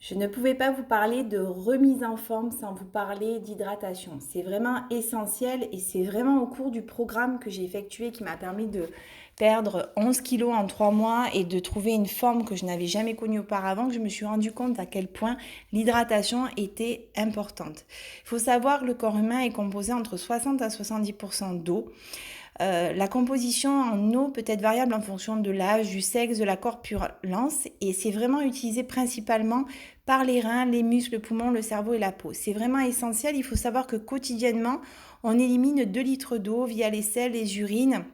Je ne pouvais pas vous parler de remise en forme sans vous parler d'hydratation. C'est vraiment essentiel et c'est vraiment au cours du programme que j'ai effectué qui m'a permis de perdre 11 kilos en 3 mois et de trouver une forme que je n'avais jamais connue auparavant que je me suis rendu compte à quel point l'hydratation était importante. Il faut savoir que le corps humain est composé entre 60 à 70% d'eau. La composition en eau peut être variable en fonction de l'âge, du sexe, de la corpulence et c'est vraiment utilisé principalement par les reins, les muscles, le poumon, le cerveau et la peau. C'est vraiment essentiel. Il faut savoir que quotidiennement, on élimine 2 litres d'eau via les selles, les urines,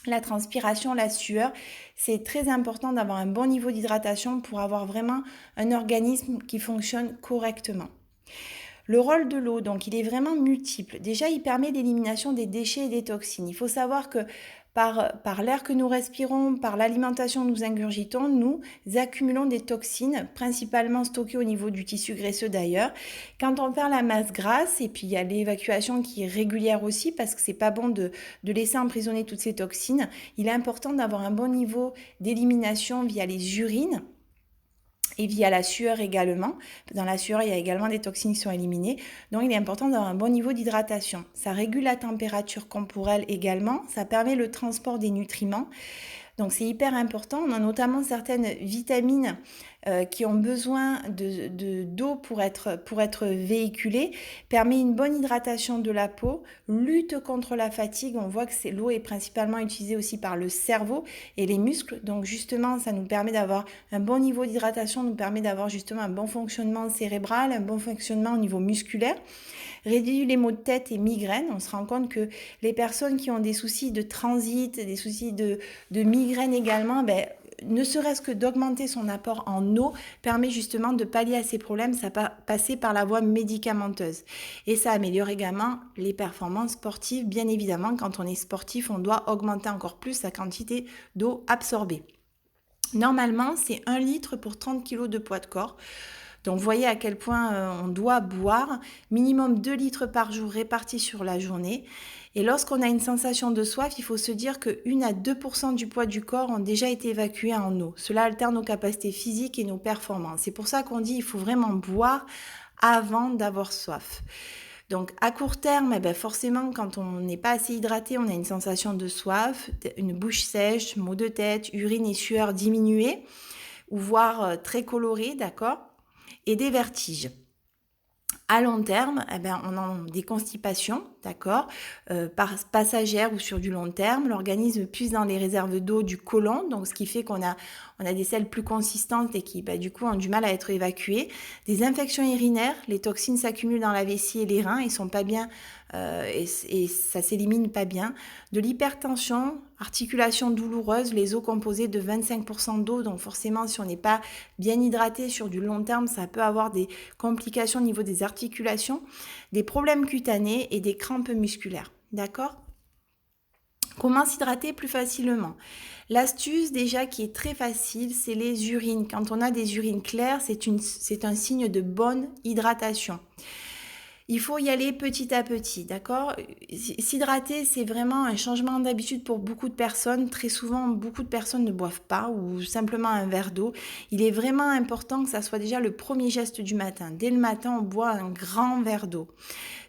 la transpiration, la sueur. C'est très important d'avoir un bon niveau d'hydratation pour avoir vraiment un organisme qui fonctionne correctement. Le rôle de l'eau, donc, il est vraiment multiple. Déjà, il permet l'élimination des déchets et des toxines. Il faut savoir que par l'air que nous respirons, par l'alimentation que nous ingurgitons, nous accumulons des toxines, principalement stockées au niveau du tissu graisseux d'ailleurs. Quand on perd la masse grasse, et puis il y a l'évacuation qui est régulière aussi, parce que c'est pas bon de laisser emprisonner toutes ces toxines, il est important d'avoir un bon niveau d'élimination via les urines et via la sueur également. Dans la sueur, il y a également des toxines qui sont éliminées. Donc, il est important d'avoir un bon niveau d'hydratation. Ça régule la température corporelle également. Ça permet le transport des nutriments. Donc c'est hyper important. On a notamment certaines vitamines qui ont besoin d'eau pour être véhiculées, permet une bonne hydratation de la peau, lutte contre la fatigue. On voit que l'eau est principalement utilisée aussi par le cerveau et les muscles. Donc justement, ça nous permet d'avoir un bon niveau d'hydratation, nous permet d'avoir justement un bon fonctionnement cérébral, un bon fonctionnement au niveau musculaire. Réduit les maux de tête et migraines. On se rend compte que les personnes qui ont des soucis de transit, des soucis de migraine également, ne serait-ce que d'augmenter son apport en eau permet justement de pallier à ces problèmes, ça passer par la voie médicamenteuse. Et ça améliore également les performances sportives. Bien évidemment, quand on est sportif, on doit augmenter encore plus sa quantité d'eau absorbée. Normalement, c'est 1 litre pour 30 kg de poids de corps. Donc, vous voyez à quel point on doit boire, minimum 2 litres par jour répartis sur la journée. Et lorsqu'on a une sensation de soif, il faut se dire que 1 à 2% du poids du corps ont déjà été évacués en eau. Cela altère nos capacités physiques et nos performances. C'est pour ça qu'on dit qu'il faut vraiment boire avant d'avoir soif. Donc à court terme, forcément, quand on n'est pas assez hydraté, on a une sensation de soif, une bouche sèche, maux de tête, urine et sueur diminuées, ou voire très colorées, d'accord ? Et des vertiges. À long terme, on a des constipations, d'accord, passagères ou sur du long terme. L'organisme puise dans les réserves d'eau du côlon, donc ce qui fait qu'on a des selles plus consistantes et qui, du coup, ont du mal à être évacuées. Des infections urinaires, les toxines s'accumulent dans la vessie et les reins, ils sont pas bien et ça s'élimine pas bien. De l'hypertension, articulation douloureuse, les os composés de 25% d'eau, donc forcément, si on n'est pas bien hydraté sur du long terme, ça peut avoir des complications au niveau des articulations, des problèmes cutanés et des crampes musculaires. D'accord ? Comment s'hydrater plus facilement ? L'astuce déjà qui est très facile, c'est les urines. Quand on a des urines claires, c'est un signe de bonne hydratation. Il faut y aller petit à petit, d'accord ? S'hydrater, c'est vraiment un changement d'habitude pour beaucoup de personnes. Très souvent, beaucoup de personnes ne boivent pas ou simplement un verre d'eau. Il est vraiment important que ça soit déjà le premier geste du matin. Dès le matin, on boit un grand verre d'eau.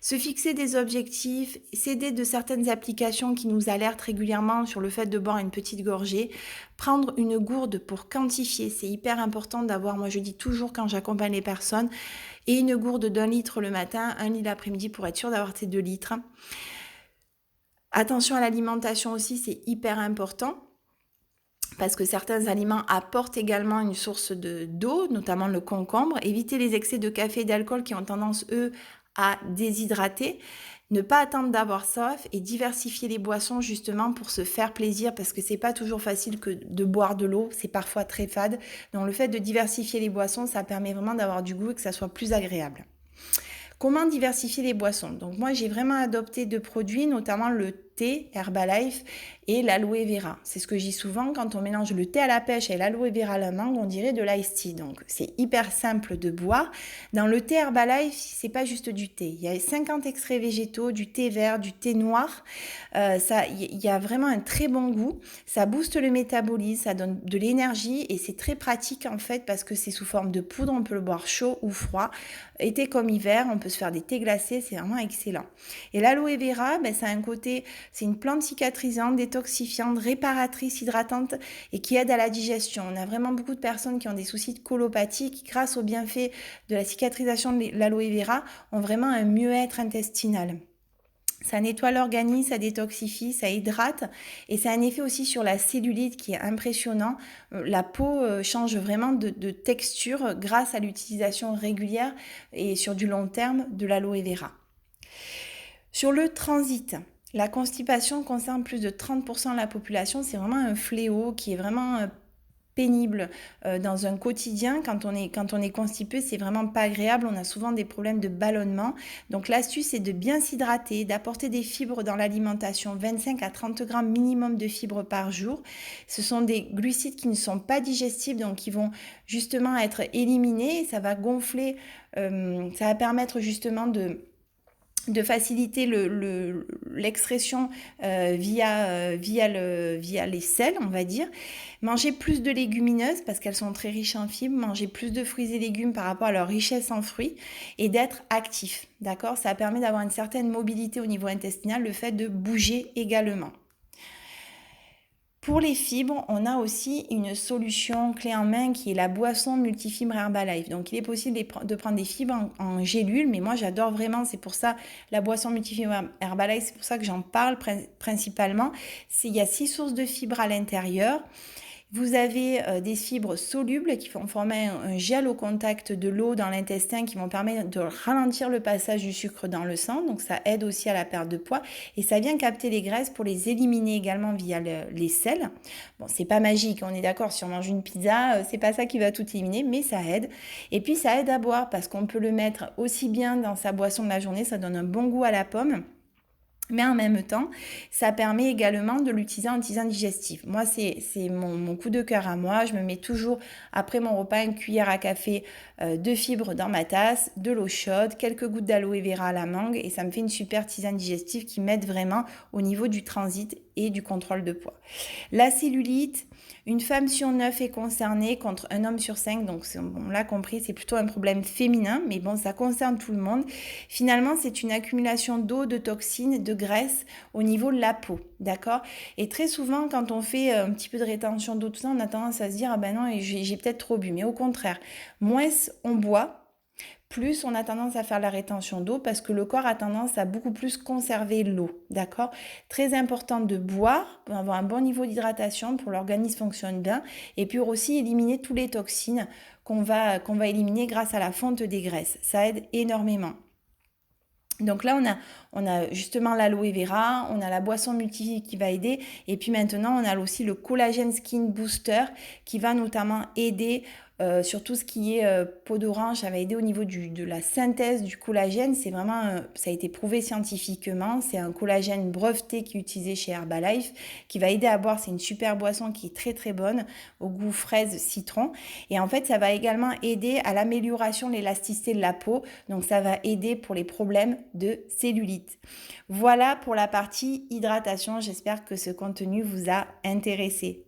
Se fixer des objectifs, s'aider de certaines applications qui nous alertent régulièrement sur le fait de boire une petite gorgée, prendre une gourde pour quantifier. C'est hyper important d'avoir, moi je dis toujours quand j'accompagne les personnes, et une gourde d'1 litre le matin, 1 litre l'après-midi pour être sûr d'avoir ces 2 litres. Attention à l'alimentation aussi, c'est hyper important parce que certains aliments apportent également une source d'eau, notamment le concombre. Éviter les excès de café et d'alcool qui ont tendance, eux, à déshydrater. Ne pas attendre d'avoir soif et diversifier les boissons justement pour se faire plaisir parce que c'est pas toujours facile que de boire de l'eau, c'est parfois très fade. Donc le fait de diversifier les boissons, ça permet vraiment d'avoir du goût et que ça soit plus agréable. Comment diversifier les boissons ? Donc moi j'ai vraiment adopté 2 produits, notamment le thé Herbalife et l'aloe vera. C'est ce que je dis souvent, quand on mélange le thé à la pêche et l'aloe vera à la mangue, on dirait de l'ice tea. Donc c'est hyper simple de boire. Dans le thé Herbalife, c'est pas juste du thé. Il y a 50 extraits végétaux, du thé vert, du thé noir. Il y a vraiment un très bon goût. Ça booste le métabolisme, ça donne de l'énergie et c'est très pratique en fait parce que c'est sous forme de poudre. On peut le boire chaud ou froid. Été comme hiver, on peut se faire des thés glacés, c'est vraiment excellent. Et l'aloe vera, ça a un côté, c'est une plante cicatrisante, détoxifiante, réparatrice, hydratante et qui aide à la digestion. On a vraiment beaucoup de personnes qui ont des soucis de colopathie qui, grâce au bienfait de la cicatrisation de l'aloe vera, ont vraiment un mieux-être intestinal. Ça nettoie l'organisme, ça détoxifie, ça hydrate et ça a un effet aussi sur la cellulite qui est impressionnant. La peau change vraiment de texture grâce à l'utilisation régulière et sur du long terme de l'aloe vera. Sur le transit, la constipation concerne plus de 30% de la population. C'est vraiment un fléau qui est vraiment pénible dans un quotidien. Quand on est constipé, c'est vraiment pas agréable. On a souvent des problèmes de ballonnement. Donc l'astuce, c'est de bien s'hydrater, d'apporter des fibres dans l'alimentation, 25 à 30 grammes minimum de fibres par jour. Ce sont des glucides qui ne sont pas digestibles, donc qui vont justement être éliminés. Ça va gonfler, ça va permettre justement de faciliter l'expression via les selles, on va dire. Manger plus de légumineuses parce qu'elles sont très riches en fibres, manger plus de fruits et légumes par rapport à leur richesse en fruits et d'être actif, d'accord? Ça permet d'avoir une certaine mobilité au niveau intestinal, le fait de bouger également. Pour les fibres, on a aussi une solution clé en main qui est la boisson multifibre Herbalife. Donc, il est possible de prendre des fibres en gélule, mais moi, j'adore vraiment. C'est pour ça, la boisson multifibre Herbalife, c'est pour ça que j'en parle principalement. Il y a 6 sources de fibres à l'intérieur. Vous avez des fibres solubles qui vont former un gel au contact de l'eau dans l'intestin qui vont permettre de ralentir le passage du sucre dans le sang. Donc ça aide aussi à la perte de poids et ça vient capter les graisses pour les éliminer également via les selles. Bon, c'est pas magique, on est d'accord, si on mange une pizza, c'est pas ça qui va tout éliminer, mais ça aide. Et puis ça aide à boire parce qu'on peut le mettre aussi bien dans sa boisson de la journée, ça donne un bon goût à la pomme. Mais en même temps, ça permet également de l'utiliser en tisane digestive. Moi, c'est mon coup de cœur à moi. Je me mets toujours, après mon repas, une cuillère à café de fibres dans ma tasse, de l'eau chaude, quelques gouttes d'aloe vera à la mangue et ça me fait une super tisane digestive qui m'aide vraiment au niveau du transit et du contrôle de poids. La cellulite, une femme sur 9 est concernée contre un homme sur 5, donc on l'a compris, c'est plutôt un problème féminin, mais bon, ça concerne tout le monde. Finalement, c'est une accumulation d'eau, de toxines, de graisse au niveau de la peau, d'accord? Et très souvent, quand on fait un petit peu de rétention d'eau, tout ça, on a tendance à se dire, ah ben non, j'ai peut-être trop bu, mais au contraire, moins on boit, plus on a tendance à faire la rétention d'eau parce que le corps a tendance à beaucoup plus conserver l'eau, d'accord? Très important de boire pour avoir un bon niveau d'hydratation, pour l'organisme fonctionne bien et puis aussi éliminer toutes les toxines qu'on va éliminer grâce à la fonte des graisses. Ça aide énormément. Donc là, on a justement l'aloe vera, on a la boisson multivive qui va aider et puis maintenant, on a aussi le collagène skin booster qui va notamment aider sur tout ce qui est peau d'orange, ça va aider au niveau de la synthèse du collagène. C'est vraiment, ça a été prouvé scientifiquement. C'est un collagène breveté qui est utilisé chez Herbalife, qui va aider à boire. C'est une super boisson qui est très très bonne, au goût fraise, citron. Et en fait, ça va également aider à l'amélioration de l'élasticité de la peau. Donc, ça va aider pour les problèmes de cellulite. Voilà pour la partie hydratation. J'espère que ce contenu vous a intéressé.